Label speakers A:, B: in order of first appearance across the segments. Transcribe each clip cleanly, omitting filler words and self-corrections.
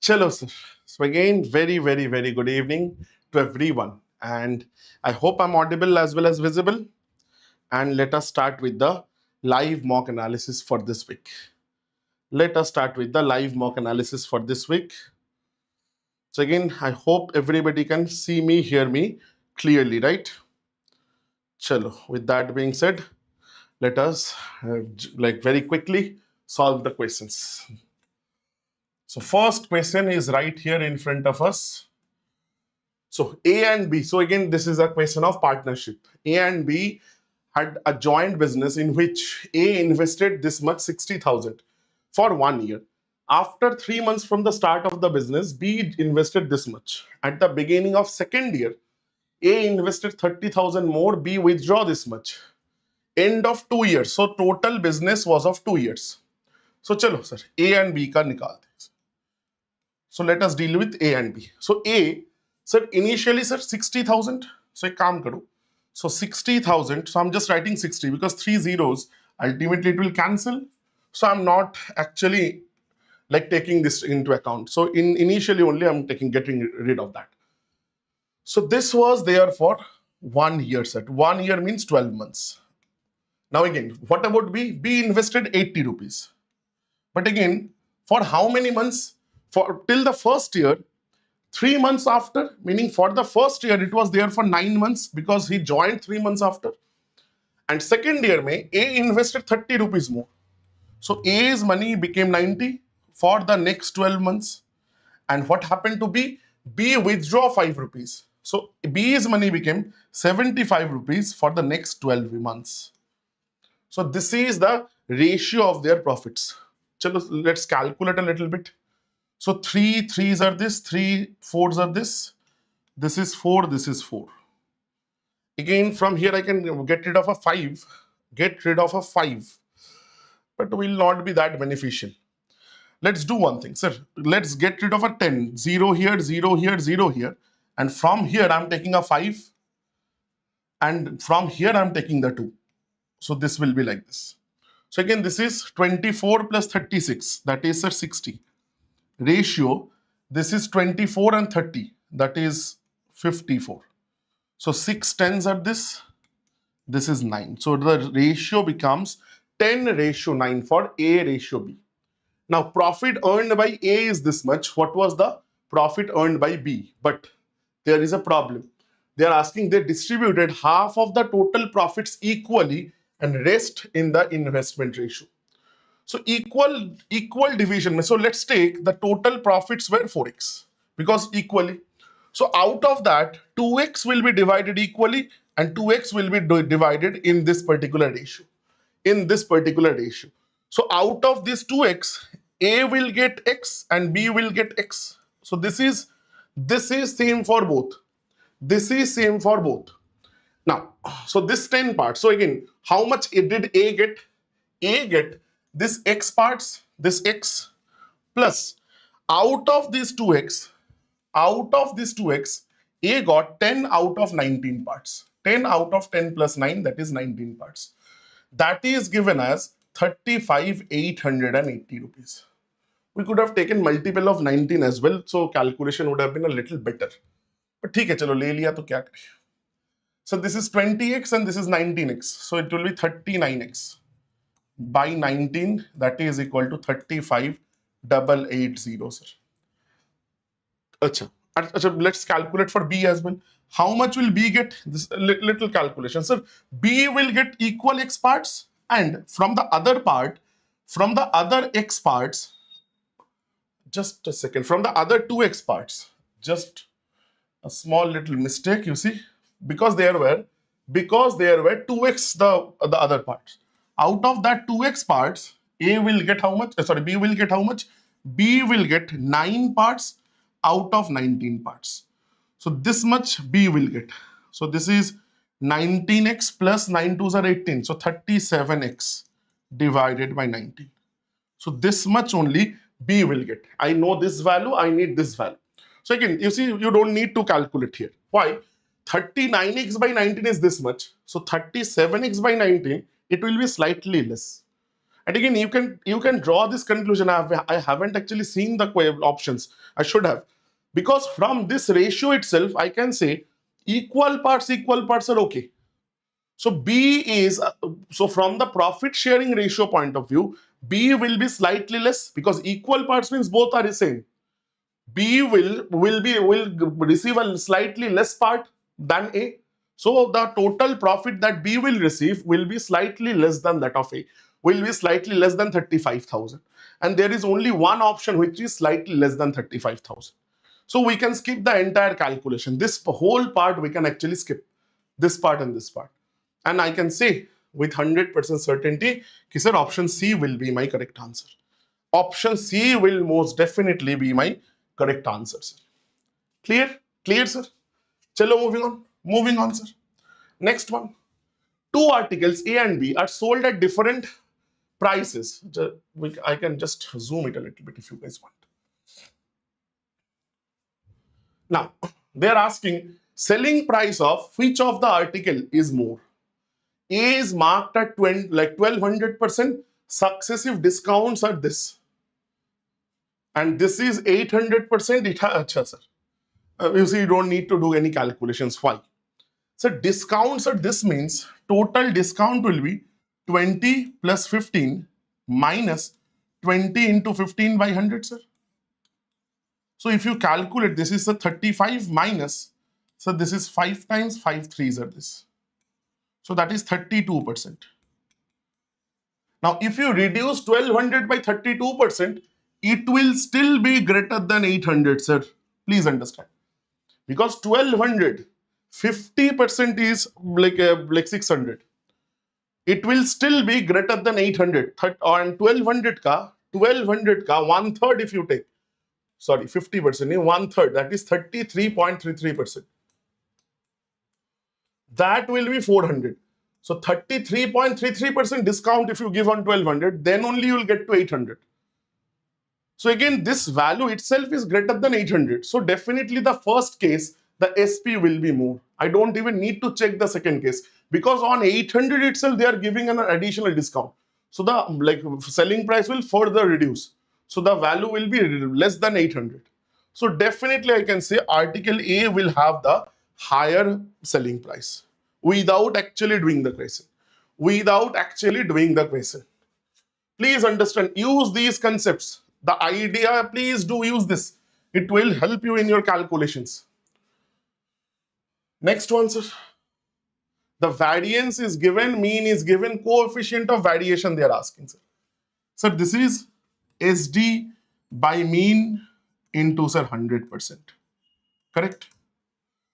A: Chalo, sir. So again, very good evening to everyone. And I hope I'm audible as well as visible. And let us start with the live mock analysis for this week. Let us start with the live mock analysis for this week. So again, I hope everybody can see me, hear me clearly, right? Chalo. With that being said, let us very quickly solve the questions. So first question is right here in front of us. So A and B. So again, this is a question of partnership. A and B had a joint business in which A invested this much 60,000 for 1 year. After 3 months from the start of the business, B invested this much. At the beginning of second year, A invested 30,000 more, B withdraw this much. End of 2 years. So total business was of 2 years. So chalo sir, A and B ka nikalte. So let us deal with A and B. So A, sir, initially, sir, 60,000. So ek kaam karo. So 60,000. So I'm just writing 60 because 3 zeros, ultimately it will cancel. So I'm not actually like taking this into account. So initially only I'm getting rid of that. So this was there for 1 year set. 1 year means 12 months. Now again, what about B? B invested 80 rupees. But again, for how many months? For till the first year, 3 months after, meaning for the first year, it was there for 9 months because he joined 3 months after. And second year, A invested 30 rupees more. So A's money became 90 for the next 12 months. And what happened to B? B withdraw 5 rupees. So B's money became 75 rupees for the next 12 months. So this is the ratio of their profits. Chalo, let's calculate a little bit. So 3 3s are this, 3 4s are this. This is 4, this is 4. Again, from here I can get rid of a 5. Get rid of a 5. But will not be that beneficial. Let's do one thing, sir. Let's get rid of a 10. 0 here, 0 here, 0 here. And from here I'm taking a 5. And from here I'm taking the 2. So this will be like this. So again, this is 24 plus 36. That is, sir, 60. Ratio, this is 24 and 30. That is 54. So 6 tens are this. This is 9. So the ratio becomes 10:9 for A ratio B. Now profit earned by A is this much. What was the profit earned by B? But there is a problem. They are asking they distributed half of the total profits equally and rest in the investment ratio. So equal division. So let's take the total profits were 4x because equally. So out of that, 2x will be divided equally and 2x will be divided in this particular ratio. In this particular ratio. So out of this 2x, A will get x and B will get x. So this is same for both. This is same for both. Now, so this 10 parts. So again, how much did A get? A get this x parts, this x plus out of this 2x, A got 10 out of 19 parts. 10 out of 10 plus 9, that is 19 parts. That is given as 35,880 rupees. We could have taken multiple of 19 as well, so calculation would have been a little better. But ठीक है, चलो ले लिया तो क्या करें? So this is 20x and this is 19x. So it will be 39x by 19, that is equal to 35,880, sir. Acha. Let's calculate for B as well. How much will B get? This little calculation, sir. B will get equal x parts, and from the other part, from the other x parts, just a second, from the other 2x parts, just a small little mistake, you see, because there were 2x the other parts. Out of that 2x parts, A will get how much? B will get how much? B will get 9 parts out of 19 parts. So this much B will get. So this is 19x plus 9 2s are 18. So 37x divided by 19. So this much only B will get. I know this value, I need this value. So again, you see, you don't need to calculate here. Why? 39x by 19 is this much. So 37x by 19, it will be slightly less. And again, you can draw this conclusion. I haven't actually seen the options. I should have, because from this ratio itself, I can say equal parts are okay. So B is so from the profit sharing ratio point of view, B will be slightly less because equal parts means both are the same. B will receive a slightly less part than A. So the total profit that B will receive will be slightly less than that of A, will be slightly less than 35,000. And there is only one option which is slightly less than 35,000. So we can skip the entire calculation. This whole part we can actually skip, this part and this part. And I can say with 100% certainty, sir, option C will be my correct answer. Option C will most definitely be my correct answer, sir. Clear? Clear, sir? Chalo, moving on. Moving on, sir. Next one. Two articles, A and B, are sold at different prices. I can just zoom it a little bit if you guys want. Now, they're asking selling price of which of the article is more. A is marked at 20, like 1200%. Successive discounts are this. And this is 800%. Achha, sir. You see, you don't need to do any calculations. Why? So discounts at this means total discount will be 20 plus 15 minus 20 into 15 by 100, sir. So if you calculate, this is a 35 minus, so this is 5 times 5 threes are this. So that is 32%. Now, if you reduce 1200 by 32%, it will still be greater than 800, sir. Please understand. Because 1200, 50% is like 600. It will still be greater than 800. And 1200 ka, one third if you take, sorry, 50%, one third, that is 33.33%. That will be 400. So 33.33% discount if you give on 1200, then only you will get to 800. So again, this value itself is greater than 800. So definitely the first case, the SP will be more. I don't even need to check the second case because on 800 itself, they are giving an additional discount. So the selling price will further reduce. So the value will be less than 800. So definitely I can say article A will have the higher selling price without actually doing the question. Without actually doing the question. Please understand, use these concepts. The idea, please do use this. It will help you in your calculations. Next one, sir. The variance is given, mean is given, coefficient of variation they are asking, sir. Sir, this is SD by mean into, sir, 100%. Correct?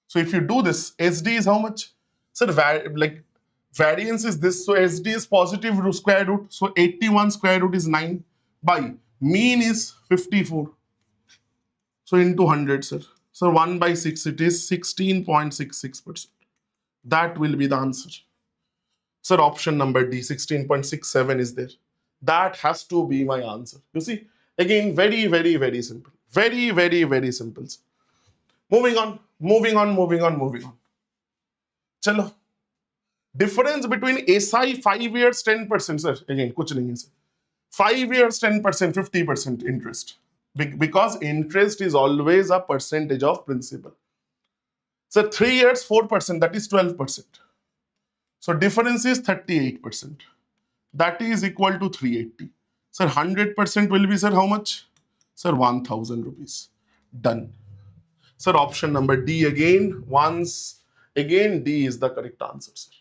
A: So if you do this, SD is how much? Sir, variance is this, so SD is positive square root, so 81 square root is 9 by mean is 54. So into 100, sir. So 1 by 6, it is 16.66%. That will be the answer. Sir, option number D, 16.67 is there. That has to be my answer. You see, again, very, very, very simple. Very, very, very simple. Sir. Moving on. Chalo. Difference between SI 5 years 10%, sir. Again, kuch nahi hai, sir. 5 years 10%, 50% interest. Because interest is always a percentage of principal. So 3 years 4%, that is 12%. So difference is 38%. That is equal to 380. Sir, 100% will be, sir, how much? Sir, 1000 rupees. Done. Sir, option number D again. Once again, D is the correct answer, sir.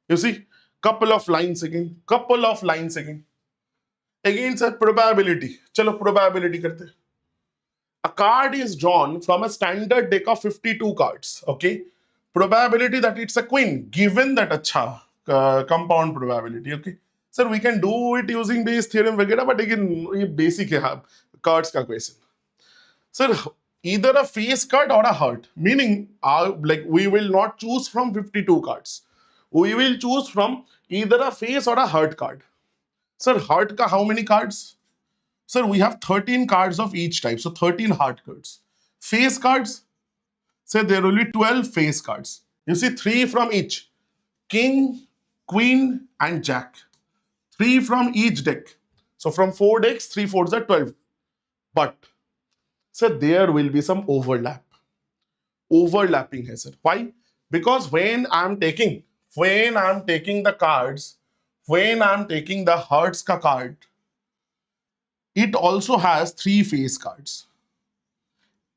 A: You see, couple of lines again. Again, sir, probability. Chalo, probability karte. A card is drawn from a standard deck of 52 cards. Okay. Probability that it's a queen, given that compound probability. Okay. Sir, we can do it using Bayes theorem, but again, basic cards ka question. Sir, either a face card or a heart, meaning we will not choose from 52 cards. We will choose from either a face or a heart card. Sir, heart ka how many cards? Sir, we have 13 cards of each type, so 13 heart cards. Face cards, say there will be 12 face cards. You see, 3 from each. King, Queen, and Jack. 3 from each deck. So from 4 decks, 3 fours are 12. But sir, there will be some overlapping hai sir. Why? Because when I'm taking the cards, when I'm taking the Hertz ka card, it also has 3 face cards.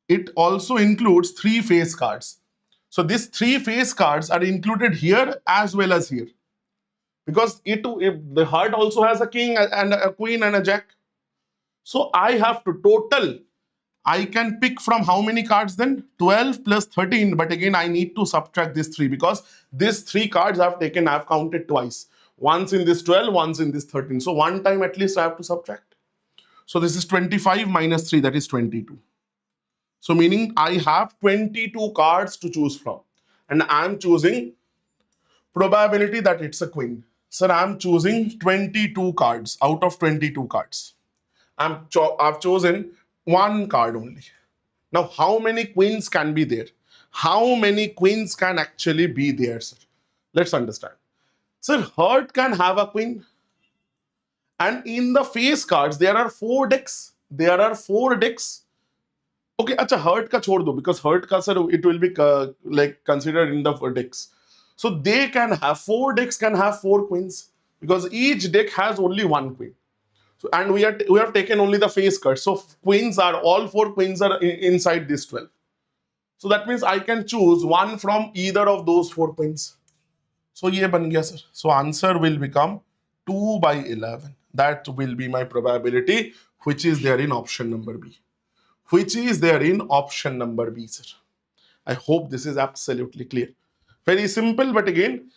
A: It also includes 3 face cards. So these 3 face cards are included here as well as here. Because if the heart also has a king and a queen and a jack. So I have to total. I can pick from how many cards then? 12 plus 13. But again, I need to subtract these 3 because these 3 cards I've counted twice. Once in this 12, once in this 13. So one time at least I have to subtract. So this is 25 minus 3, that is 22. So meaning I have 22 cards to choose from. And I'm choosing probability that it's a queen. Sir, I'm choosing 22 cards out of 22 cards. I've chosen one card only. Now, how many queens can be there? How many queens can actually be there, sir? Let's understand. Sir, heart can have a queen. And in the face cards, there are 4 decks. There are 4 decks. Okay, acha, heart ka chhod do, because heart ka, sir, it will be like considered in the 4 decks. So they can have 4 decks can have 4 queens because each deck has only one queen. So, and we have taken only the face cards. So queens are all 4 queens are inside this 12. So that means I can choose one from either of those 4 queens. So ye ban gaya, sir. So answer will become 2 by 11. That will be my probability, which is there in option number B. Which is there in option number B, sir. I hope this is absolutely clear. Very simple, but again,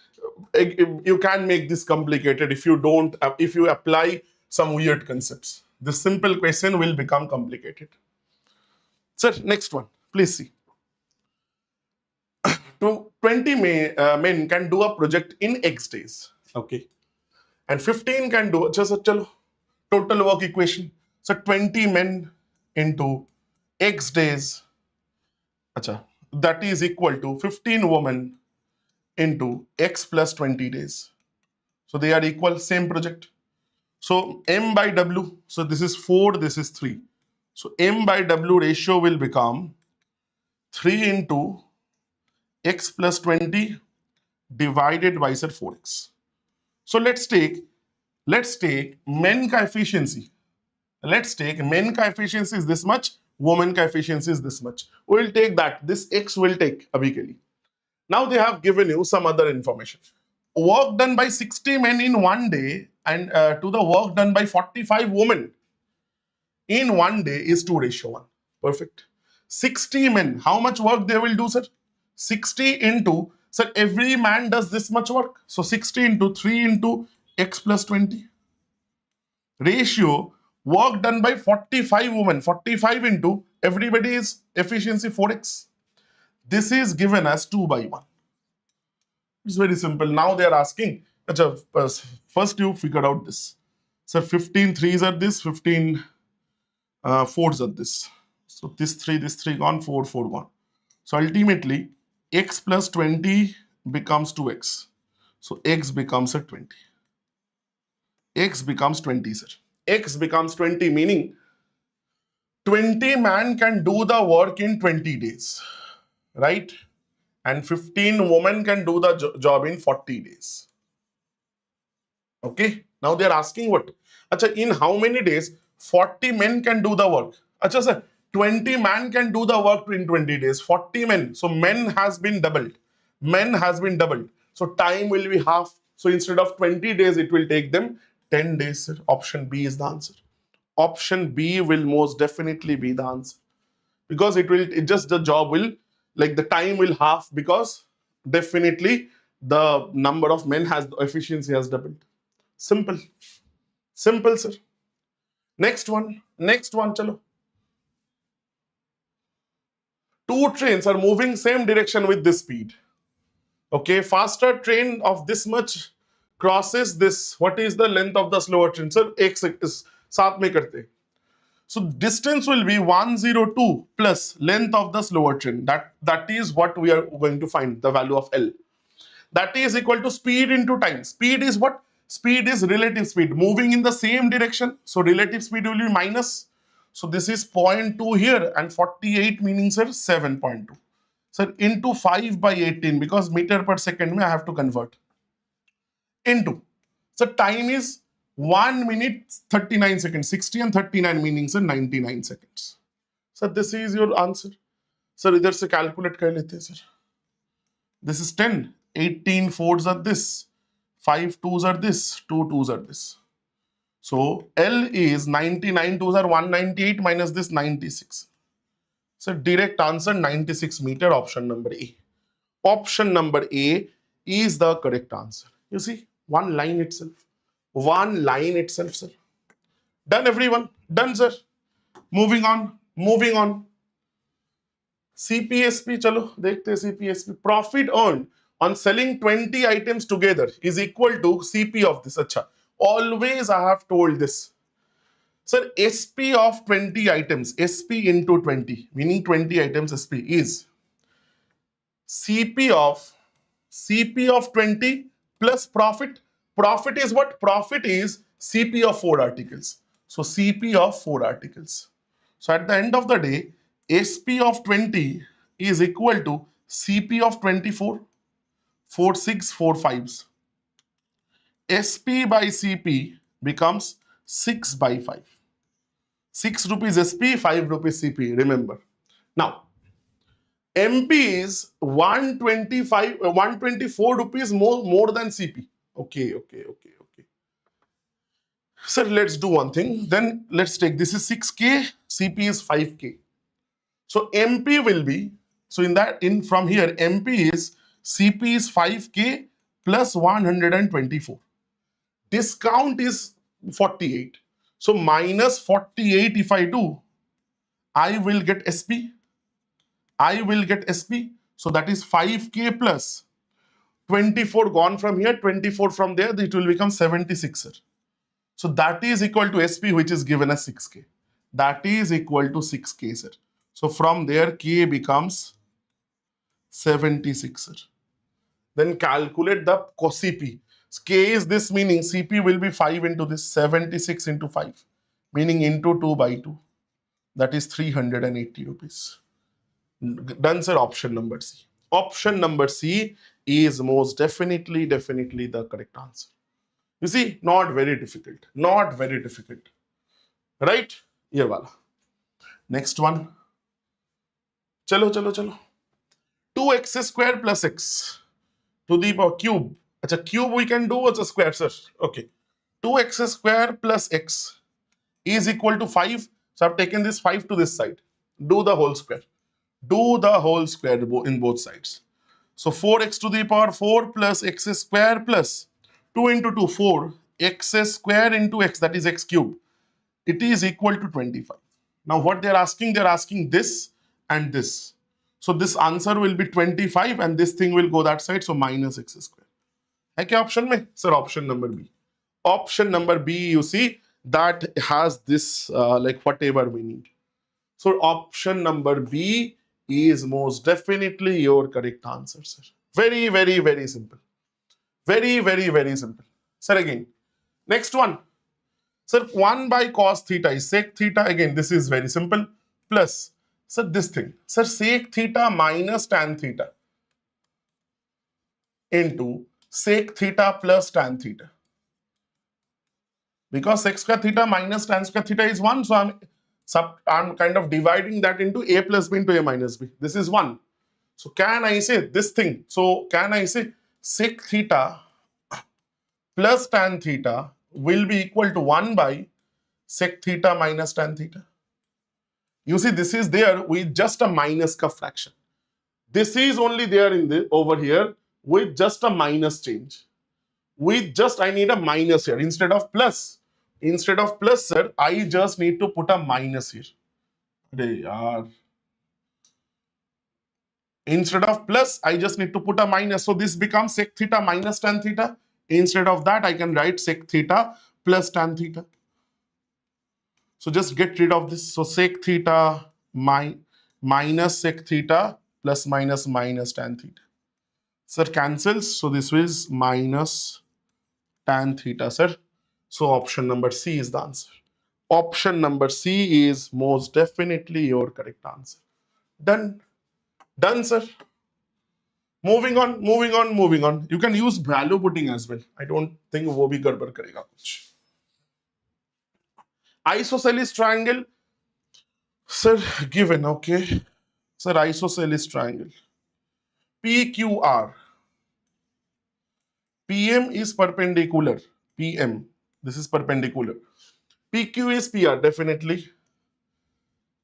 A: you can make this complicated if you apply some weird concepts. The simple question will become complicated. Sir, next one, please see. 20 men can do a project in X days. Okay. And 15 can do, just total work equation. So 20 men into X days. Acha, that is equal to 15 women into X plus 20 days. So they are equal, same project. So M by W, so this is 4, this is 3. So M by W ratio will become 3 into X plus 20 divided by 4X. So let's take men ka efficiency. Let's take men ka efficiency is this much, woman ka efficiency is this much. We'll take that. This X will take abhi ke liye. Now they have given you some other information. Work done by 60 men in one day and to the work done by 45 women in one day is 2:1. Perfect. 60 men, how much work they will do, sir? 60 into, sir, every man does this much work. So 60 into 3 into X plus 20. Ratio, work done by 45 women. 45 into, everybody is efficiency 4X. This is given as 2 by 1. It's very simple. Now they are asking, first you figure out this. So 15 threes are this, 15 fours are this. So this 3 gone, 4 gone. So ultimately, X plus 20 becomes 2X. So X becomes a 20. X becomes 20, sir. X becomes 20, meaning 20 man can do the work in 20 days, right? And 15 women can do the job in 40 days. Okay, now they are asking what? Acha, in how many days 40 men can do the work? Acha, sir, 20 man can do the work in 20 days. 40 men. So men has been doubled. Men has been doubled. So time will be half. So instead of 20 days, it will take them 10 days, sir. Option B is the answer. Option B will most definitely be the answer. Because the job will, like the time will half, because definitely the number of men has, the efficiency has doubled. Simple. Simple, sir. Next one, chalo. 2 trains are moving same direction with this speed. Okay, faster train of this much crosses this. What is the length of the slower train? Sir, X is साथ में करते. So distance will be 102 plus length of the slower train. That is what we are going to find, the value of L. That is equal to speed into time. Speed is what? Speed is relative speed moving in the same direction. So relative speed will be minus. So this is 0.2 here and 48 meaning sir 7.2. So into 5 by 18 because meter per second mein I have to convert into. So time is 1 minute 39 seconds. 60 and 39 meaning sir 99 seconds. So this is your answer. Sir इधर से calculate कर लेते हैं sir. This is 10. 18 fours are this. 5 twos are this. 2 twos are this. So L is 99 twos are 198 minus this 96. So direct answer 96 meter, option number A. Option number A is the correct answer. You see, one line itself. One line itself, sir. Done everyone? Done, sir. Moving on. Moving on. CPSP, चलो देखते हैं CPSP. Profit earned on selling 20 items together is equal to CP of this. अच्छा, always I have told this. Sir, SP of 20 items, SP into 20, meaning 20 items SP is CP of 20 plus profit. Profit is what? Profit is CP of 4 articles. So CP of 4 articles. So at the end of the day, SP of 20 is equal to CP of 24, 4 6, 4 5s. SP by CP becomes 6 by 5. 6 rupees SP, 5 rupees CP, remember. Now, MP is 124 rupees more than CP. Okay. Sir, let's do one thing. Then let's take, this is 6K, CP is 5K. So MP will be, so from here, MP is, CP is 5K plus 124. Discount is 48. So minus 48 if I do, I will get SP. So that is 5K plus 24 gone from here, 24 from there, it will become 76. Sir. So that is equal to SP, which is given as 6K. That is equal to 6K, sir. So from there, K becomes 76, sir. Then calculate the CP. K is this, meaning CP will be 5 into this, 76 into 5, meaning into 2 by 2. That is 380 rupees. Done, sir. Option number C. Option number C is most definitely the correct answer. You see, not very difficult. Not very difficult. Right? Ye wala. Next one. Chalo. 2x square plus x to the power cube. Acha, cube we can do, it's a square, sir. Okay. 2x square plus x is equal to 5. So I've taken this 5 to this side. Do the whole square. Do the whole square in both sides. So 4x to the power 4 plus x square plus 2 into 2, 4. X square into x, that is x cube. It is equal to 25. Now what they're asking this and this. So this answer will be 25 and this thing will go that side. So minus x square. Hai kya option mein? Sir, option number B. Option number B, you see, that has this like whatever we need. So option number B is most definitely your correct answer, sir. Very simple. Very simple. Sir, again, next one. Sir, 1 by cos theta is sec theta. Again, this is very simple. Plus, sir, this thing. Sir, sec theta minus tan theta into sec theta plus tan theta. Because sec square theta minus tan square theta is 1, so I'm kind of dividing that into a plus b into a minus b. This is 1. So can I say this thing? So can I say sec theta plus tan theta will be equal to 1 by sec theta minus tan theta? You see, this is there with just a minus ka fraction. This is only there in the over here with just a minus change. With just, I need a minus here instead of plus. Instead of plus, sir, I just need to put a minus here. Instead of plus, I just need to put a minus. So this becomes sec theta minus tan theta. Instead of that, I can write sec theta plus tan theta. So just get rid of this. So sec theta minus sec theta plus minus tan theta. Sir, cancels. So this is minus tan theta, sir. So option number C is the answer. Option number C is most definitely your correct answer. Done. Done, sir. Moving on, moving on, moving on. You can use value putting as well. I don't think वो भी गड़बड़ करेगा कुछ. Isosceles triangle, sir, given, okay. Sir, isosceles triangle. PQR. PM is perpendicular. PM. This is perpendicular. PQ is PR, definitely.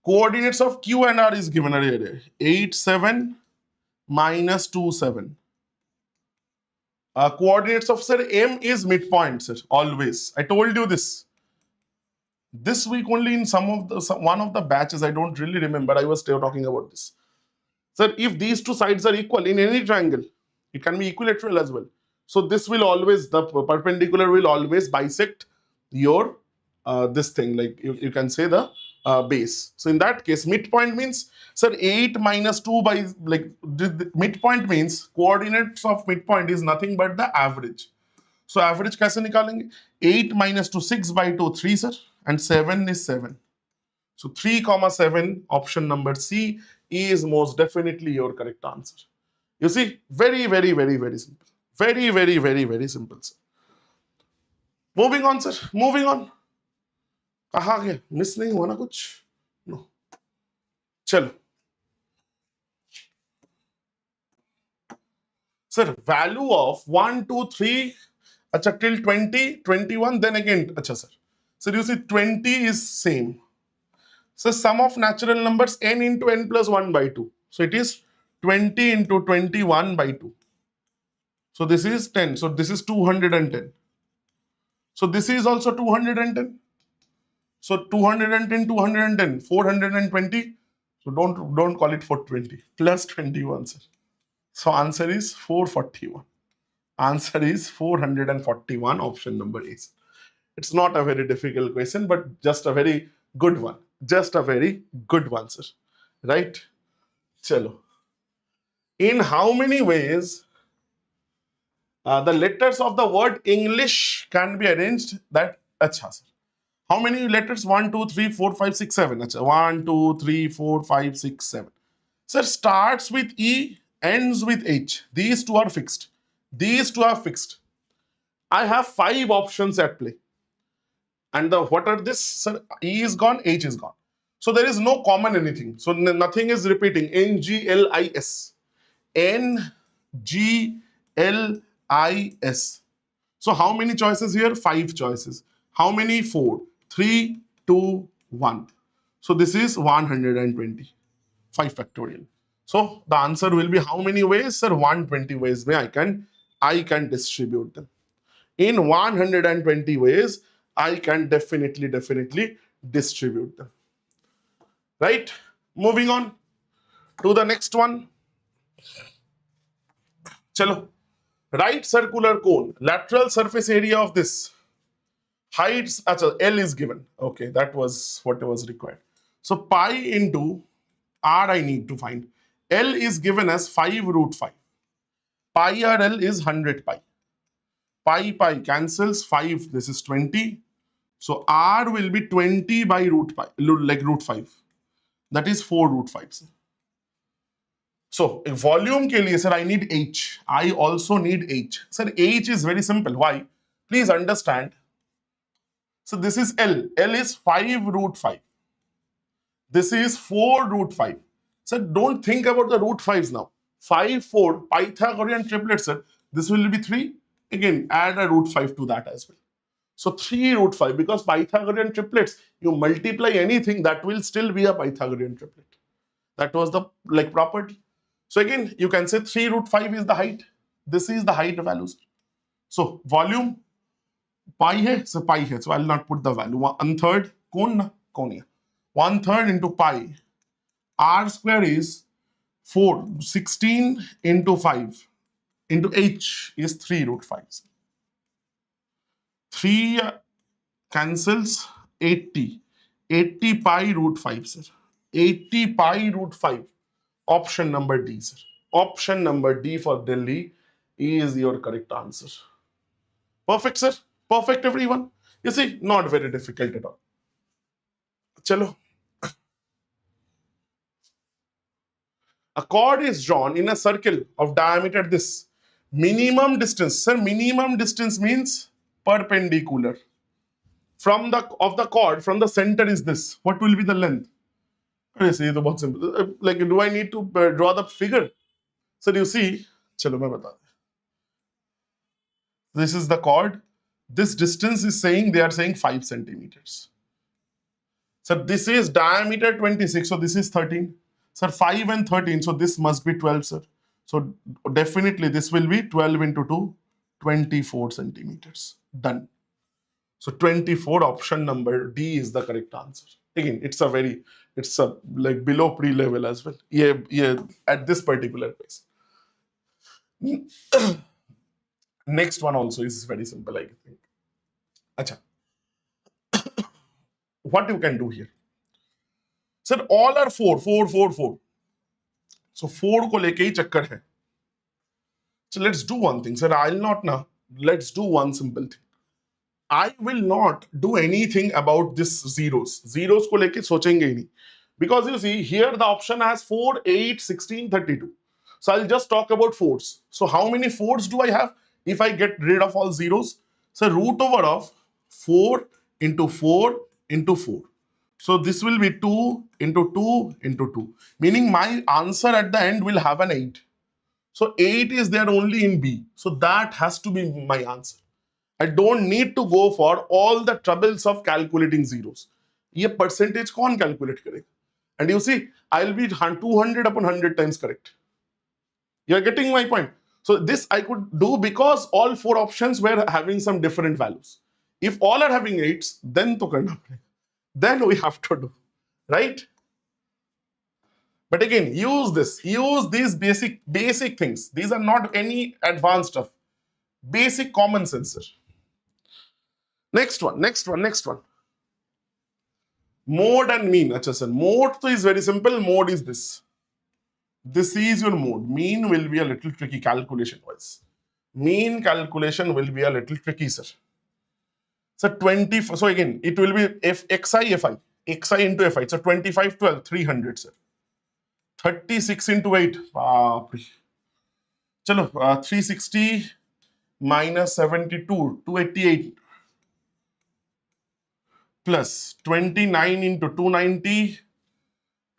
A: Coordinates of Q and R is given. 8, 7, minus 2, 7. Coordinates of, sir, M is midpoint, sir, always. I told you this. This week only in one of the batches, I don't really remember, I was still talking about this. Sir, if these two sides are equal in any triangle, it can be equilateral as well. So this will always, the perpendicular will always bisect your this thing, like you can say the base. So in that case, midpoint means, sir, 8 minus 2 by, like, the midpoint means coordinates of midpoint is nothing but the average. So average कैसे निकालेंगे? 8 minus 2, 6 by 2, 3, sir, and 7 is 7. So 3, 7, option number C is most definitely your correct answer. You see, very, very, very, very simple. Very, very, very, very simple, sir. Moving on, sir. Moving on. कहाँ गया? Miss नहीं हुआ ना कुछ? No. चलो. Sir, value of 1, 2, 3, अच्छा, till 20, 21, then again, अच्छा, sir. So you see 20 is same. So sum of natural numbers n into n plus 1 by 2. So it is 20 into 21 by 2. So this is 10. So this is 210. So this is also 210. So 210, 210, 420. So don't call it 420. Plus 21, sir. So answer is 441. Answer is 441, option number A. It's not a very difficult question, but just a very good one. Just a very good one, sir. Right? Chalo. In how many ways the letters of the word English can be arranged? That, acha, sir. How many letters? 1, 2, 3, 4, 5, 6, 7. Acha. 1, 2, 3, 4, 5, 6, 7. Sir, starts with E, ends with H. These two are fixed. These two are fixed. I have 5 options at play. And what are this? Sir, E is gone, H is gone. So there is no common anything. So nothing is repeating. N-G-L-I-S. N-G-L-I-S. So how many choices here? 5 choices. How many? 4. 3, 2, 1. So this is 120. 5 factorial. So the answer will be how many ways? Sir, 120 ways where I can distribute them. In 120 ways, I can definitely distribute them. Right? Moving on to the next one. Chalo. Right circular cone, lateral surface area of this. Heights, L is given. Okay, that was what was required. So pi into R I need to find. L is given as 5 root 5. Pi R L is 100 pi. Pi cancels 5. This is 20. So R will be 20 by root pi, like root 5. That is 4 root 5. So volume ke liye, sir, I need H. I also need H. Sir, H is very simple. Why? Please understand. So this is L. L is 5 root 5. This is 4 root 5. Sir, don't think about the root 5s now. 5, 4, Pythagorean triplet, sir. This will be 3. Again, add a root 5 to that as well. So 3 root 5, because Pythagorean triplets, you multiply anything, that will still be a Pythagorean triplet. That was the property. So again, you can say 3 root 5 is the height. This is the height values. So volume, pi hai, so pi hai. So I'll not put the value. 1/3, cone, cone. 1/3 into pi. R square is 4. 16 into 5 into H is 3 root 5. 3 cancels 80. 80 pi root 5, sir. 80 pi root 5. Option number D, sir. Option number D for Delhi is your correct answer. Perfect, sir. Perfect, everyone. You see, not very difficult at all. Chalo. A chord is drawn in a circle of diameter this. Minimum distance. Sir, minimum distance means perpendicular. From the chord, from the center is this. What will be the length? I see, it's बहुत simple. Like, do I need to draw the figure? So you see, चलो मैं बता. This is the chord. This distance is saying, they are saying 5 centimeters. So this is diameter 26, so this is 13. Sir, 5 and 13, so this must be 12, sir. So definitely this will be 12 into 2, 24 centimeters. Done. So 24, option number D is the correct answer. Again, it's a like below pre-level as well. Yeah, at this particular place. Next one also is very simple, I think. Acha. What you can do here? Sir, all are 4, 4, 4, 4. So 4 को लेके ही चक्कर है. So let's do one thing, sir. Let's do one simple thing. I will not do anything about this zeros. Zeros को लेके सोचेंगे ही नहीं. Because you see, here the option has 4, 8, 16, 32. So I'll just talk about 4s. So how many 4s do I have if I get rid of all zeros? So root over of 4 into 4 into 4. So this will be 2 into 2 into 2. Meaning my answer at the end will have an 8. So 8 is there only in B. So that has to be my answer. I don't need to go for all the troubles of calculating zeros. ये percentage कौन calculate करेगा? And you see, I'll be 200 upon 100 times correct. You're getting my point. So this I could do because all 4 options were having some different values. If all are having 8s, then to करना पड़ेगा. Then we have to do, right? But again, use these basic things. These are not any advanced stuff. Basic common sense. Next one. Mode and mean. Achha sir, mode is very simple. Mode is this. This is your mode. Mean will be a little tricky calculation wise. Mean calculation will be a little tricky, sir. So 20. So again, it will be xi into fi. So 25, 12, 300, sir. 36 into 8. Chalo, 360 minus 72, 288. Plus 29 into 290,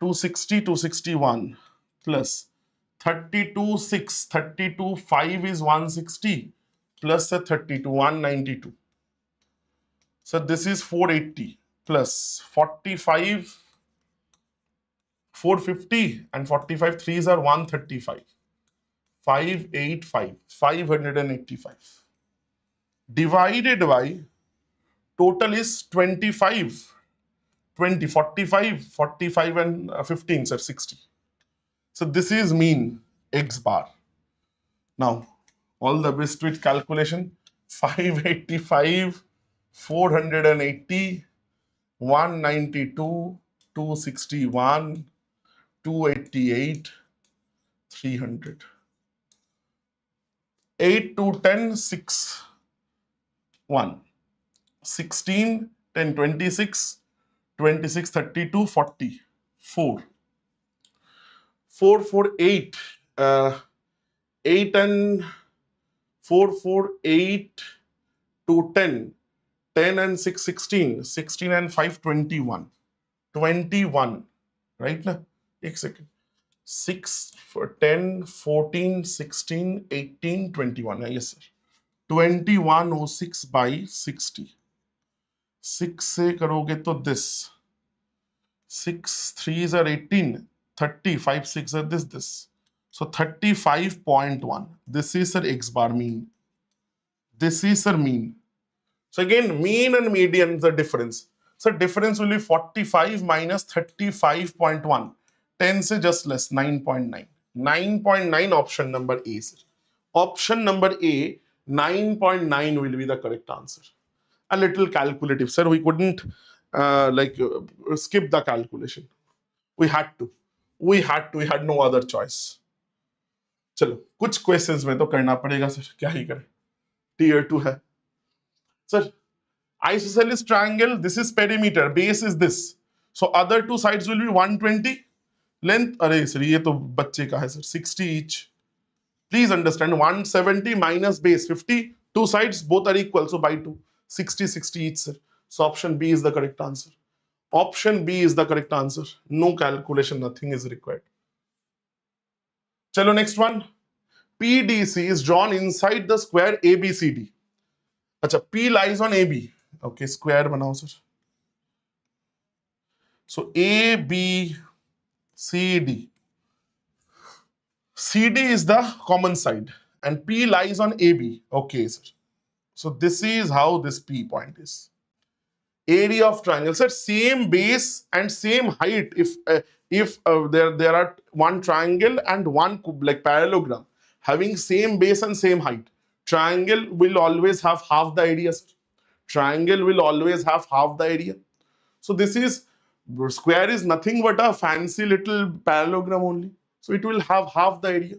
A: 260, 261. Plus 32, 6, 32, 5 is 160. Plus 32, 192. So this is 480. Plus 45, 450. And 45, 3s are 135. 585, 585. Divided by, total is 25. 20, 45, 45 and 15, sir, 60. So this is mean X bar. Now, all the best with calculation. 585, 480, 192, 261, 288, 300. 8 to 10, 6, 1. 16, 10, 26, 26, 32, 40, 4. 4, 4, 8. 8 and 4, 4, 8 to 10. 10 and 6, 16. 16 and 5, 21. 21. Right now? One second. 6, 10, 14, 16, 18, 21. Yes, sir. 2106 by 60. 6 से करोगे तो this. 6 3s are 18. 30, 5 6 are this. So 35.1. This is our X bar mean. This is our mean. So again, mean and median is the difference. So difference will be 45 minus 35.1. 10 se just less, 9.9. 9.9 option number A. Sir. Option number A, 9.9 will be the correct answer. A little calculative, sir. We couldn't skip the calculation. We had to. We had no other choice. चलो कुछ questions में तो करना पड़ेगा sir, क्या ही करें, tier 2 है. Sir, isosceles triangle, this is perimeter, base is this. So other two sides will be 120. Length, अरे sir, ये तो बच्चे का है sir, 60 each. Please understand, 170 minus base 50. Two sides both are equal, so by 2, 60, 60 each, sir. So option B is the correct answer. Option B is the correct answer. No calculation, nothing is required. Chalo, next one. PDC is drawn inside the square ABCD. Acha, P lies on AB. Okay, square banao, sir. So ABCD. CD is the common side and P lies on AB. Okay, sir. So this is how this P point is. Area of triangle, sir, same base and same height. If there are one triangle and one like parallelogram having same base and same height, triangle will always have half the area, sir. Triangle will always have half the area. So this is, square is nothing but a fancy little parallelogram only. So it will have half the area.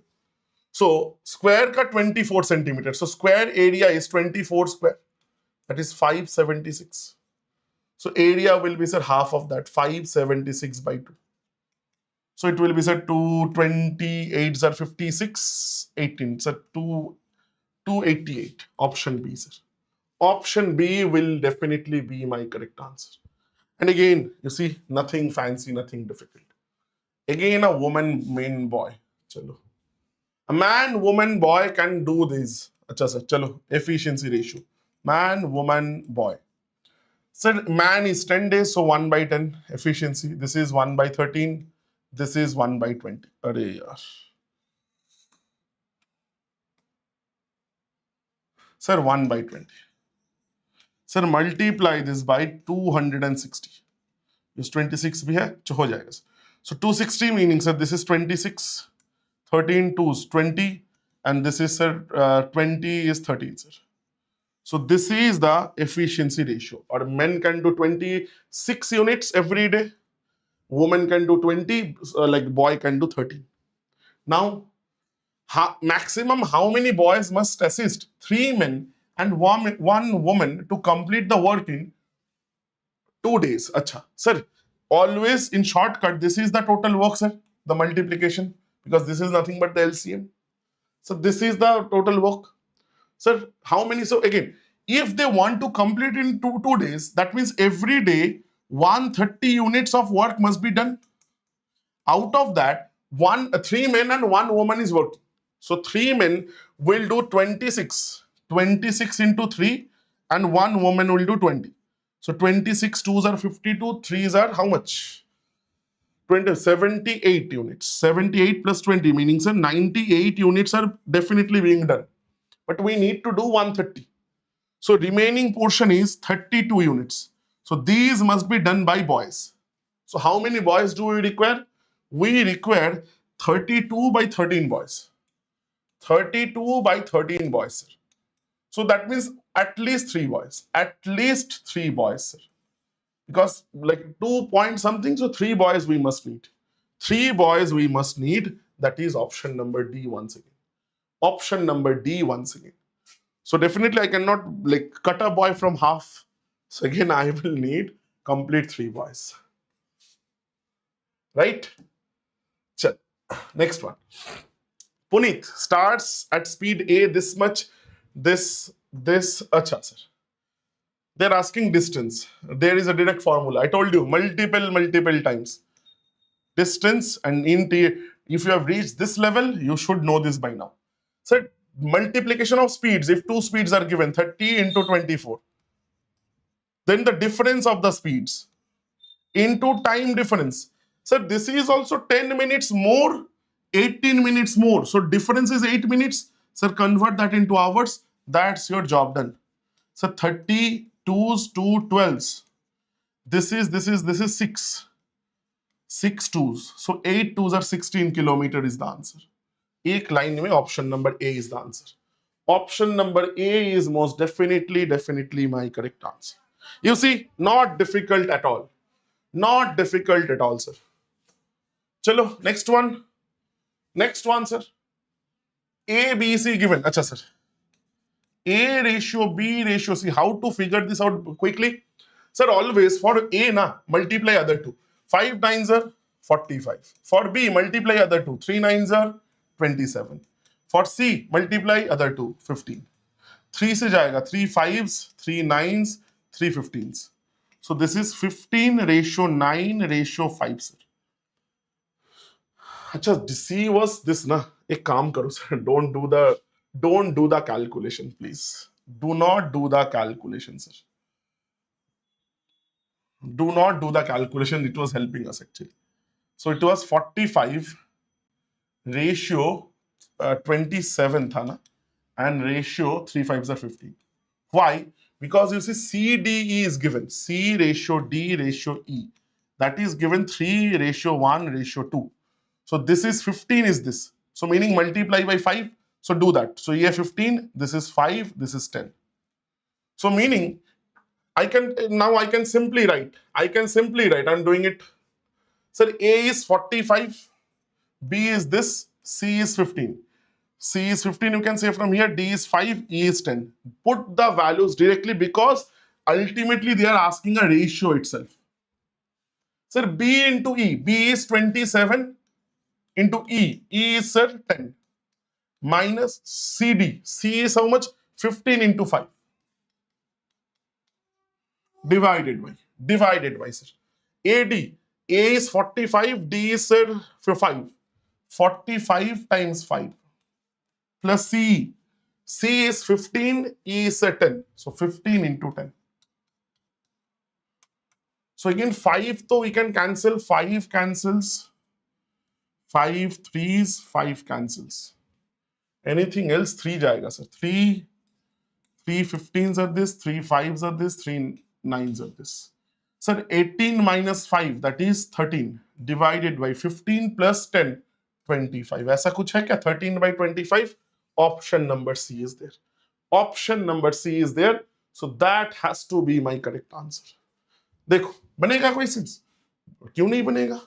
A: So square ka 24 centimeters. So square area is 24 square. That is 576. So area will be, sir, half of that, 576 by 2. So it will be, sir, 228 are 56, 18. Sir, 288. Option B, sir. Option B will definitely be my correct answer. And again, you see, nothing fancy, nothing difficult. Again, a woman, man, boy. Chalo. A man, woman, boy can do this. Acha, sir. Chalo. Efficiency ratio. Man, woman, boy. So man is 10 days, so 1 by 10 efficiency. This is 1 by 13. This is 1 by 20. Arey yaar. Sir, 1 by 20. Sir, multiply this by 260. This 26 bhi hai, ho jayega. So 260 meaning, sir, this is 26. 13 2s 20. And this is, sir, 20 is 13, sir. So this is the efficiency ratio. Or men can do 26 units every day. Woman can do 20, like boy can do 30. Now, maximum how many boys must assist? 3 men and one woman to complete the work in 2 days. Acha. Sir, always in shortcut, this is the total work, sir. The multiplication, because this is nothing but the LCM. So this is the total work. Sir, how many? So again, if they want to complete in two days, that means every day 130 units of work must be done. Out of that, 3 men and 1 woman is working. So 3 men will do 26. 26 into 3 and 1 woman will do 20. So 26 2s are 52, 3s are how much? 78 units. 78 plus 20 meaning, sir, 98 units are definitely being done. But we need to do 130. So remaining portion is 32 units. So these must be done by boys. So how many boys do we require? We require 32 by 13 boys. 32 by 13 boys, sir. So that means at least 3 boys. At least 3 boys, sir. Because like 2 point something, so 3 boys we must need. 3 boys we must need. That is option number D once again. Option number D once again. So definitely I cannot like cut a boy from half. So again, I will need complete 3 boys. Right? Chal. Next one. Puneet starts at speed A this much, this, acha, sir. They're asking distance. There is a direct formula. I told you multiple times. Distance and if you have reached this level, you should know this by now. So multiplication of speeds, if 2 speeds are given, 30 into 24. Then the difference of the speeds into time difference. So this is also 10 minutes more, 18 minutes more. So difference is 8 minutes. Sir, convert that into hours. That's your job done. So 30 2s, 2 12s. This is 6. 6 2s. So 8 2s are 16 kilometer is the answer. Ek line mein option number A is the answer. Option number A is most definitely my correct answer. You see, not difficult at all. Not difficult at all, sir. Chalo, next one. Next one, sir. A, B, C given. Acha, sir. A ratio, B ratio. See how to figure this out quickly. Sir, always for A, multiply other two. 5 nines are 45. For B, multiply other two. 3 nines are 27. For C, multiply other two. 15. 3 से जाएगा 3 fives, 3 nines, 3 15s. So this is 15 ratio 9 ratio 5, sir. अच्छा, C was this ना. एक काम करो sir. Don't do the calculation, please. Do not do the calculation, sir. Do not do the calculation. It was helping us actually. So it was 45 ratio 27 था ना, and ratio 3 fives are 15. Why? Because you see CDE is given. C ratio D ratio E. That is given 3 ratio 1 ratio 2. So this is 15 is this. So meaning multiply by 5. So do that. So here 15, this is 5, this is 10. So meaning I can simply write. I'm doing it. Sir, A is 45, B is this, C is 15. C is 15, you can say from here, D is 5, E is 10. Put the values directly because ultimately they are asking a ratio itself. Sir, B into E, B is 27 into E, E is sir 10 minus CD. C is how much? 15 into 5 divided by sir. AD, A is 45, D is sir 5. 45 times 5 plus C. C is 15, E is 10. So 15 into 10. So again 5, so we can cancel. 5 cancels. 5 threes, 5 cancels. Anything else? 3 jayega, sir. 3 15s are this, 3 5s are this, 3 9s are this. Sir, 18 minus 5, that is 13, divided by 15 plus 10, 25. ऐसा कुछ है क्या? 13 by 25? Option number C is there. Option number C is there. So that has to be my correct answer. देखो, बनेगा questions? क्यों नहीं बनेगा?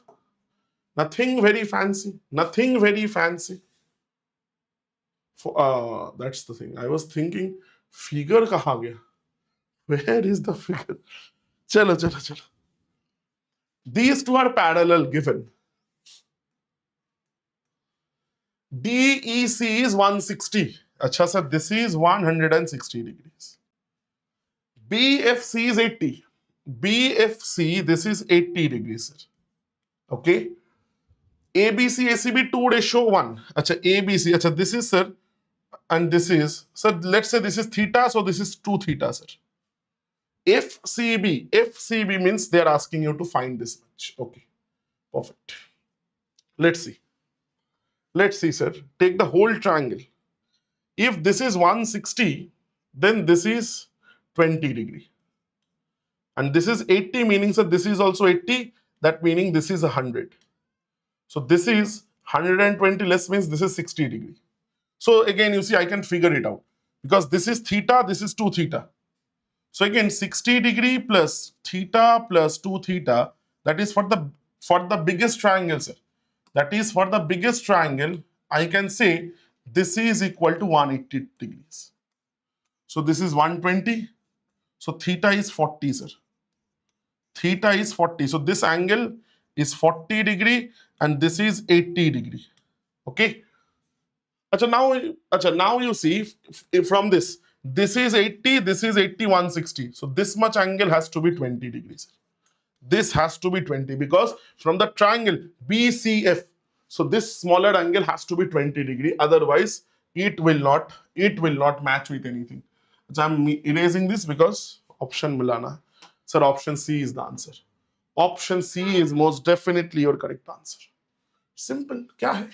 A: Nothing very fancy. Nothing very fancy. That's the thing. I was thinking, figure कहाँ गया? Where is the figure? चलो चलो चलो. These two are parallel given. DEC is 160. अच्छा sir, this is 160 degrees. BFC is 80. BFC, this is 80 degrees, sir. Okay. ABC, ACB 2 ratio 1. अच्छा, ABC, अच्छा, this is sir, and this is, sir, let's say this is theta, so this is 2 theta, sir. FCB means they are asking you to find this much. Okay, perfect. Let's see, sir. Take the whole triangle. If this is 160, then this is 20 degree. And this is 80, meaning, sir, this is also 80. That meaning this is 100. So this is 120 less means this is 60 degree. So again, you see, I can figure it out. Because this is theta, this is 2 theta. So again, 60 degree plus theta plus 2 theta, that is for the biggest triangle, sir. That is for the biggest triangle, I can say this is equal to 180 degrees. So this is 120. So theta is 40, sir. Theta is 40. So this angle is 40 degree and this is 80 degree. Okay. Now you see from this is 80, this is 80, 160. So this much angle has to be 20 degrees. This has to be 20 because from the triangle BCF, so this smaller angle has to be 20 degree. Otherwise, it will not match with anything. So I'm erasing this because option milana. Sir, option C is the answer. Option C is most definitely your correct answer. Simple. क्या है?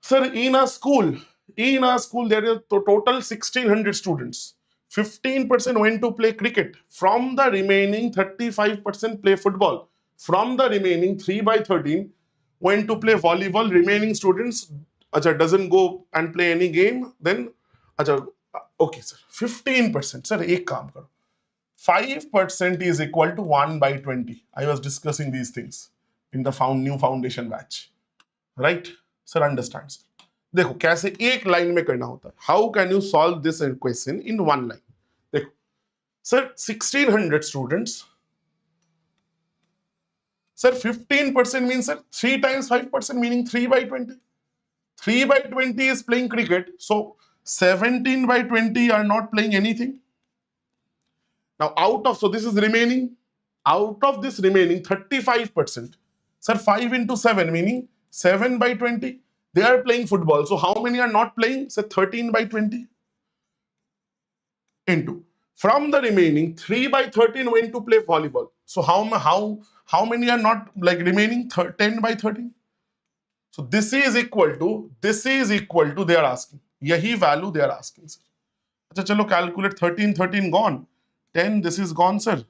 A: Sir, in a school, there are total 1600 students. 15% went to play cricket. From the remaining 35% play football. From the remaining 3 by 13 went to play volleyball. Remaining students doesn't go and play any game. Then okay, sir. 15%. Sir, एक काम करो. 5% is equal to 1 by 20. I was discussing these things in the new foundation batch. Right? Sir, understands. देखो कैसे एक line में करना होता है. How can you solve this question in one line? देखो sir 1600 students, sir 15% means sir 3 times 5% meaning 3 by 20. 3 by 20 is playing cricket, so 17 by 20 are not playing anything. Now out of, so this is remaining, out of this remaining 35%, sir 5 into 7 meaning 7 by 20, they are playing football. So how many are not playing? Sir 13 by 20 into, from the remaining 3 by 13 went to play volleyball. So how many are not like remaining? 10 by 13. So this is equal to they are asking, yahi value they are asking sir. Acha chalo calculate 13 gone, 10 this is gone sir,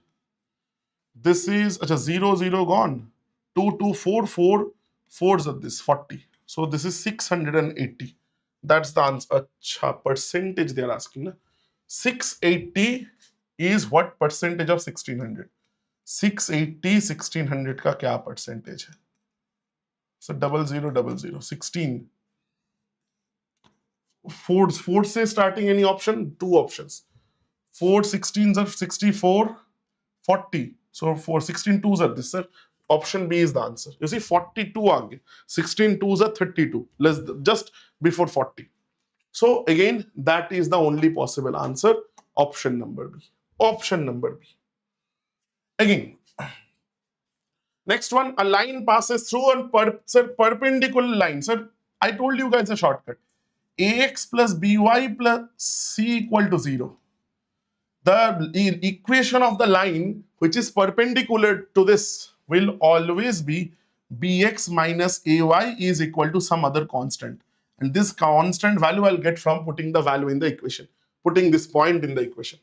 A: this is acha 0 gone, 2 4 4 4s of this 40, so this is 680. That's the answer. Acha percentage they are asking na. 680 is what percentage of 1600? 680 1600 का क्या percentage है? So 0000 16. Four से starting any option? Two options. 4 16s are 64, 40. So 4 16 twos are this, sir. Option B is the answer. You see 42 आगे. 16 twos are 32. Less just before 40. So again, that is the only possible answer. Option number B. Option number B. Again, next one, a line passes through a perpendicular line. Sir, I told you guys a shortcut. Ax plus by plus c equal to 0. The equation of the line which is perpendicular to this will always be bx minus ay is equal to some other constant. And this constant value I'll get from putting the value in the equation, putting this point in the equation.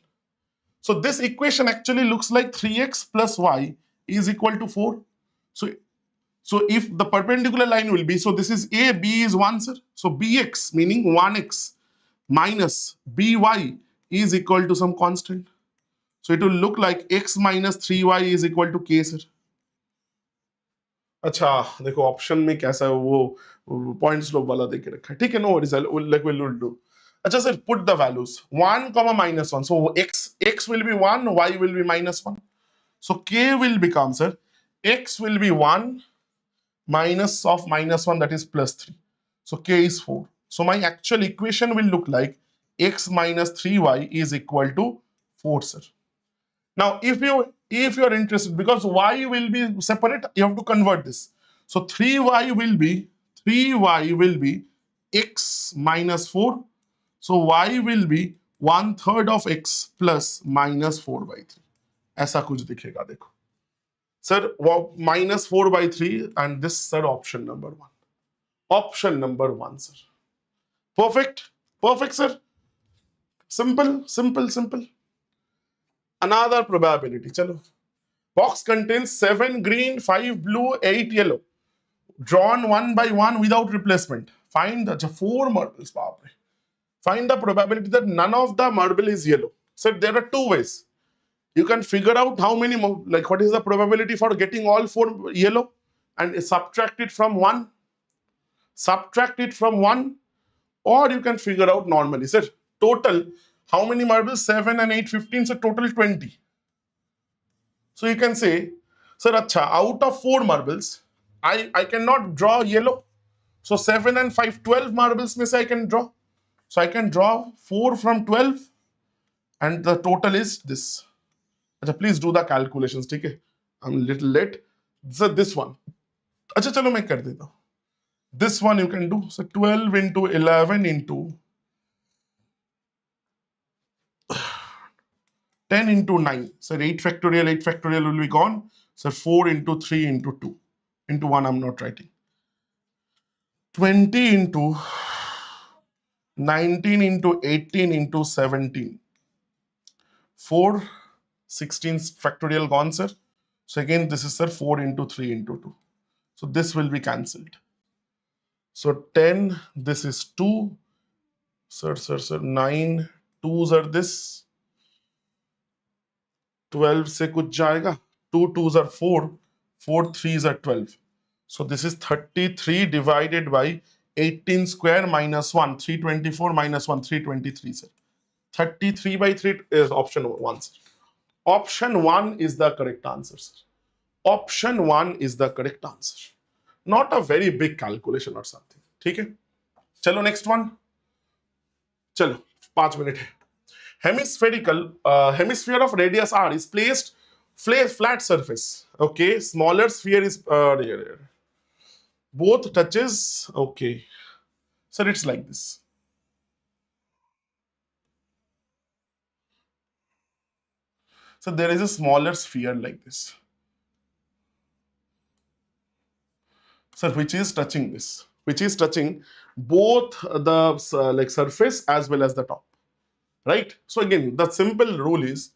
A: So this equation actually looks like 3x plus y is equal to 4. So if the perpendicular line will be, so this is a, b is 1, sir. So bx meaning 1x minus by is equal to some constant. So it will look like x minus 3y is equal to k, sir. अच्छा देखो option में कैसा है वो point slope वाला देके रखा है, ठीक है, no worries, like we'll do. अच्छा sir, put the values 1 comma minus 1. So x will be 1, y will be minus 1. So k will become, sir, x will be 1 minus of minus 1, that is plus 3. So k is 4. So my actual equation will look like x minus 3y is equal to 4, sir. Now if you are interested, because y will be separate, you have to convert this. So 3y will be x minus 4. So y will be 1/3 of x plus minus 4/3. ऐसा कुछ दिखेगा, देखो sir, minus 4/3, and this, sir, option number 1. Option number 1, sir. Perfect, sir. Simple. Another probability. Chalo. Box contains 7 green, 5 blue, 8 yellow. Drawn one by one without replacement. Find the 4 marbles. Find the probability that none of the marble is yellow. So there are 2 ways. You can figure out how many, like what is the probability for getting all 4 yellow and subtract it from 1. Or you can figure out normally. Sir, total, how many marbles? 7 and 8, 15, so total 20. So you can say, sir, acha, out of 4 marbles, I cannot draw yellow. So 7 and 5, 12 marbles means I can draw. So I can draw 4 from 12, and the total is this. Acha, please do the calculations, okay? I'm a little late. So this one. Acha, chalo main kar deta hu. This one you can do. So 12 into 11 into 10 into 9. So 8 factorial will be gone. So 4 into 3 into 2. Into 1 I'm not writing. 20 into 19 into 18 into 17. 4, 16 factorial gone, sir. So again, this is, sir, 4 into 3 into 2. So this will be cancelled. So 10, this is 2. Sir, 9, 2s are this. 12 se kuch jayega. 2 2s are 4. 4 3s are 12. So this is 33 divided by 18 square minus 1, 324 minus 1, 323, sir. 33 by 3 is option 1, sir. Option 1 is the correct answer, sir. Option 1 is the correct answer. Not a very big calculation or something. Okay? Chalo, next one. Chalo, 5 minutes. Hemisphere of radius r is placed flat surface. Okay, smaller sphere is both touches. Okay, so it's like this. So there is a smaller sphere like this. So which is touching this, which is touching both the like surface as well as the top, right? So again, the simple rule is,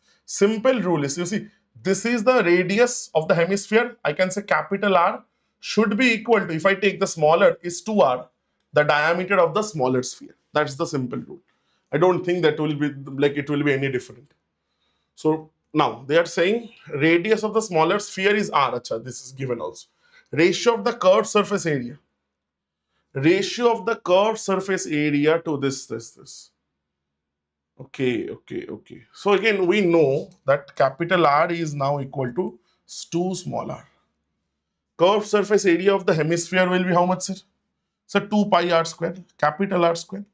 A: you see, this is the radius of the hemisphere. I can say capital R should be equal to, if I take the smaller is 2r, the diameter of the smaller sphere. That's the simple rule. I don't think that will be like it will be any different. So now they are saying radius of the smaller sphere is r. Acha, this is given also. Ratio of the curved surface area. Ratio of the curved surface area to this. Okay. So again, we know that capital R is now equal to 2 small r. Curved surface area of the hemisphere will be how much, sir? So 2 pi r square, capital R square.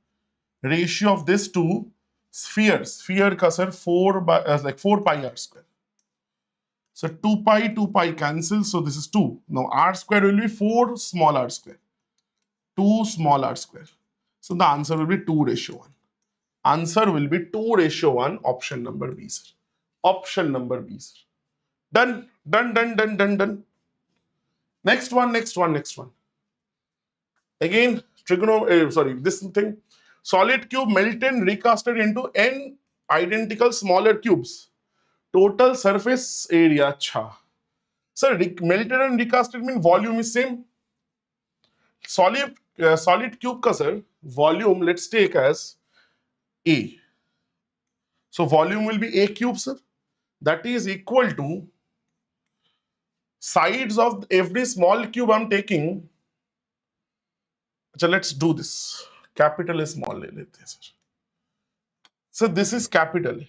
A: Ratio of this to sphere ka sir 4 by like 4 pi r square. So 2 pi cancel. So this is 2. Now r square will be 4 small r square. 2 small r square. So the answer will be 2:1. Answer will be 2:1. Option number B, sir. Option number B, sir. Done. Next one. Again, this thing. Solid cube melted and recasted into n identical smaller cubes. Total surface area. Acha. Sir, melted and recasted mean volume is same. Solid cube ka sir, volume let's take as A. So volume will be A cube, sir. That is equal to sides of every small cube I'm taking. So let's do this. Capital is small A. So this is capital A.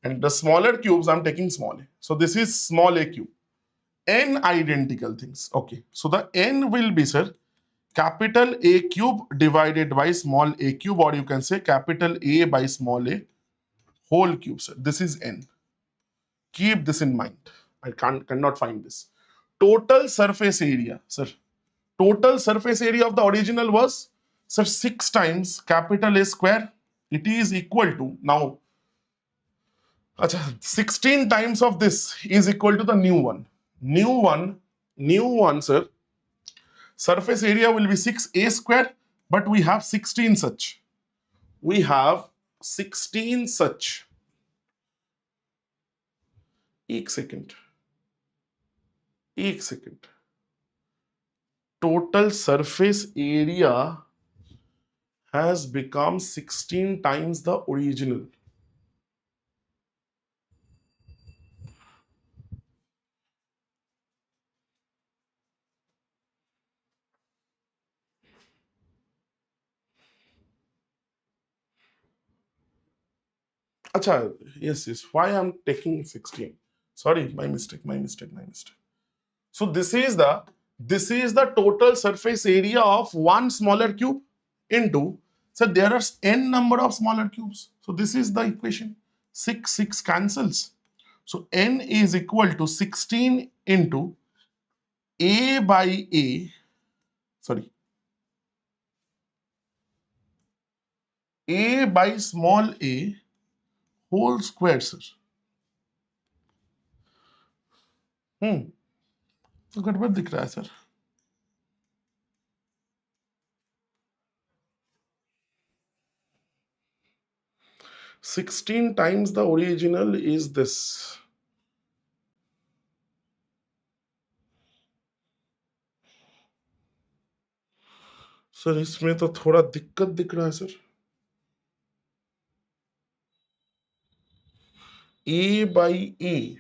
A: And the smaller cubes I'm taking small a. So this is small a cube. N identical things. Okay. So the N will be, sir, capital A cube divided by small a cube, or you can say capital A by small a whole cube, sir. This is N. Keep this in mind. I cannot find this. Total surface area, sir. Total surface area of the original was, sir, 6 times capital A square. It is equal to, now, 16 times of this is equal to the new one. New one, sir. Surface area will be 6a square, but we have 16 such. We have 16 such. एक second. Total surface area has become 16 times the original. Acha, yes. Why I'm taking 16? Sorry, my mistake. So this is the total surface area of one smaller cube into, so there are n number of smaller cubes. So this is the equation. 6 cancels. So n is equal to 16 into a by a, sorry, a by small a whole square, sir. तो गड़बड़ दिख रहा है sir. 16 times the original is this. Sir इसमें तो थोड़ा दिक्कत दिख रहा है sir. A by A.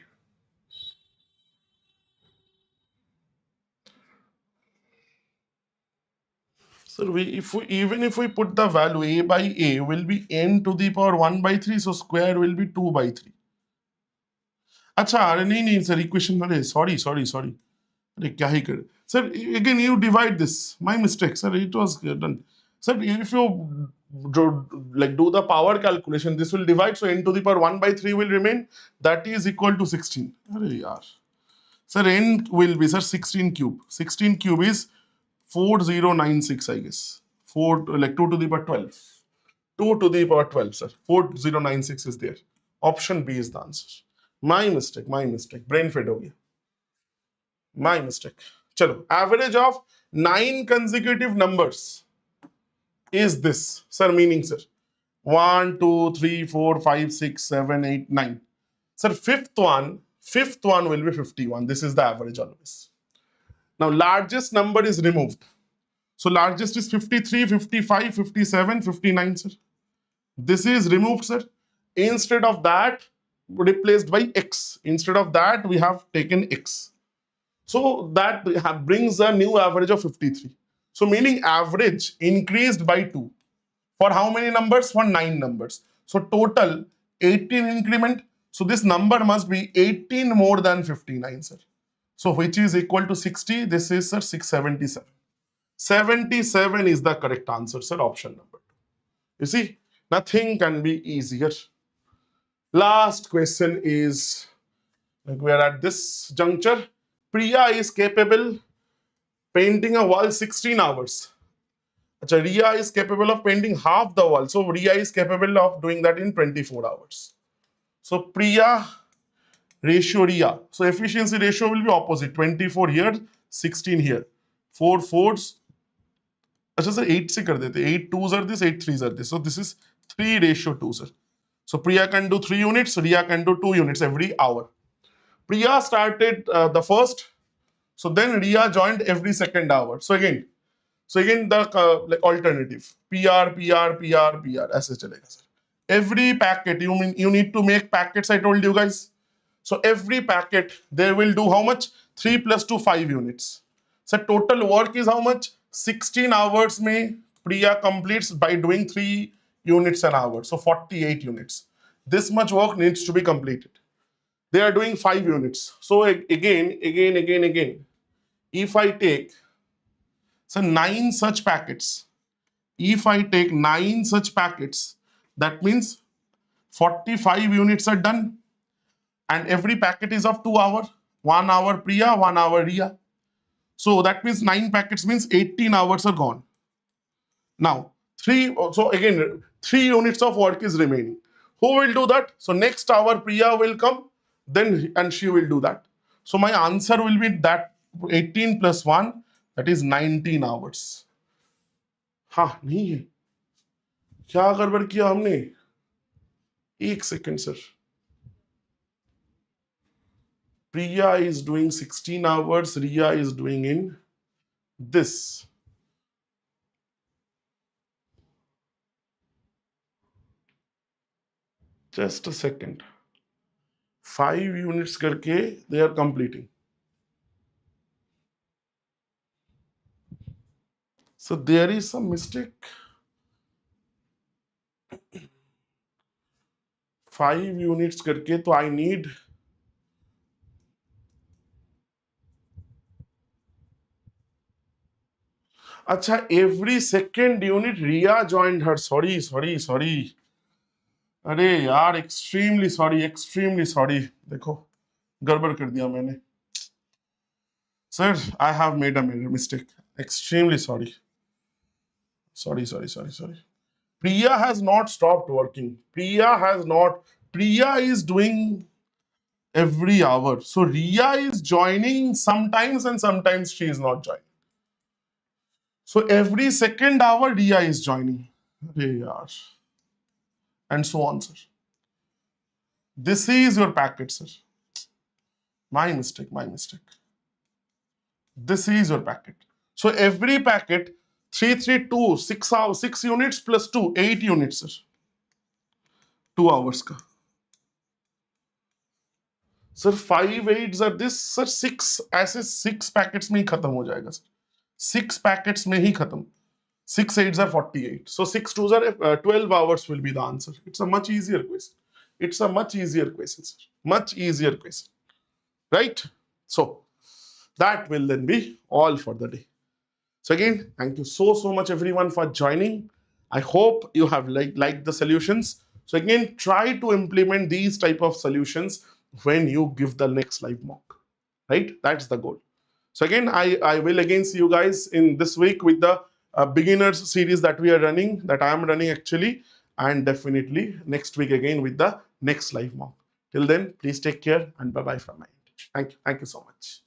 A: So even if we put the value a by a will be n to the power 1 by 3, so square will be 2 by 3. अच्छा अरे नहीं सर इक्वेशन अरे सॉरी अरे क्या ही कर sir again you divide this my mistake sir it was done sir if you like do the power calculation this will divide so n to the power 1 by 3 will remain that is equal to 16 अरे यार sir n will be sir 16 cube is 4096 I guess 4 like 2 to the power 12 2 to the power 12 sir 4096 is there option B is the answer my mistake brain fade हो गया my mistake चलो average of 9 consecutive numbers is this sir meaning sir 1 2 3 4 5 6 7 8 9 sir fifth one will be 51 this is the average always now largest number is removed so largest is 53 55 57 59 sir this is removed sir instead of that replaced by x instead of that we have taken x so that brings a new average of 53 so meaning average increased by 2 for how many numbers for 9 numbers so total 18 increment so this number must be 18 more than 59 sir so which is equal to 60 this is sir 677 77 is the correct answer sir option number 2 you see nothing can be easier last question is like we are at this juncture Priya is capable painting a wall 16 hours Achha, Riya is capable of painting half the wall. So Riya is capable of doing that in 24 hours. So Priya ratio Riya. So efficiency ratio will be opposite. 24 here, 16 here. 4 fours. Achha sir, 8 se kar dete. 8 twos are this, 8 threes are this. So this is 3 ratio 2 sir. So Priya can do 3 units, Riya can do 2 units every hour. Priya started the first. So then Riya joined every second hour. So again the like alternative PR ऐसे चलेगा sir. Every packet you need to make packets I told you guys. So every packet they will do how much 3 plus 2 5 units. So total work is how much 16 hours में Priya completes by doing 3 units an hour. So 48 units. This much work needs to be completed. They are doing 5 units. So again if I take so 9 such packets. If I take 9 such packets, that means 45 units are done. And every packet is of 2 hours. 1 hour Priya, 1 hour Riya. So that means 9 packets means 18 hours are gone. Now, 3 units of work is remaining. Who will do that? So next hour Priya will come, then and she will do that. So my answer will be that 18 plus 1, that is 19 hours. हाँ नहीं है क्या गड़बड़ किया हमने एक second sir Priya is doing 16 hours Riya is doing in this just a second 5 units करके they are completing so there is some mistake 5 units करके तो I need अच्छा every second unit Riya joined her sorry अरे यार extremely sorry देखो गड़बड़ कर दिया मैंने sir I have made a mistake extremely sorry Priya has not stopped working Priya is doing every hour so Riya is joining sometimes and sometimes she is not joining so every second hour Riya is joining अरे यार and so on sir this is your packet sir my mistake this is your packet so every packet 3 6 hours 6 units plus 2 8 units sir 2 hours का sir 5 8s are this sir 6 ऐसे 6 packets में ही खत्म हो जाएगा sir 6 packets में ही खत्म 6 8s are 48. So 6 2s are 12 hours will be the answer. It's a much easier question. It's a much easier question, sir. Much easier question. Right? So that will then be all for the day. So again, thank you so much everyone for joining. I hope you have liked the solutions. So again, try to implement these type of solutions when you give the next live mock. Right? That's the goal. So again, I will again see you guys in this week with the beginners series that we are running, that I am running actually, and definitely next week again with the next live mock. Till then, please take care and bye-bye from my end. Thank you. Thank you so much.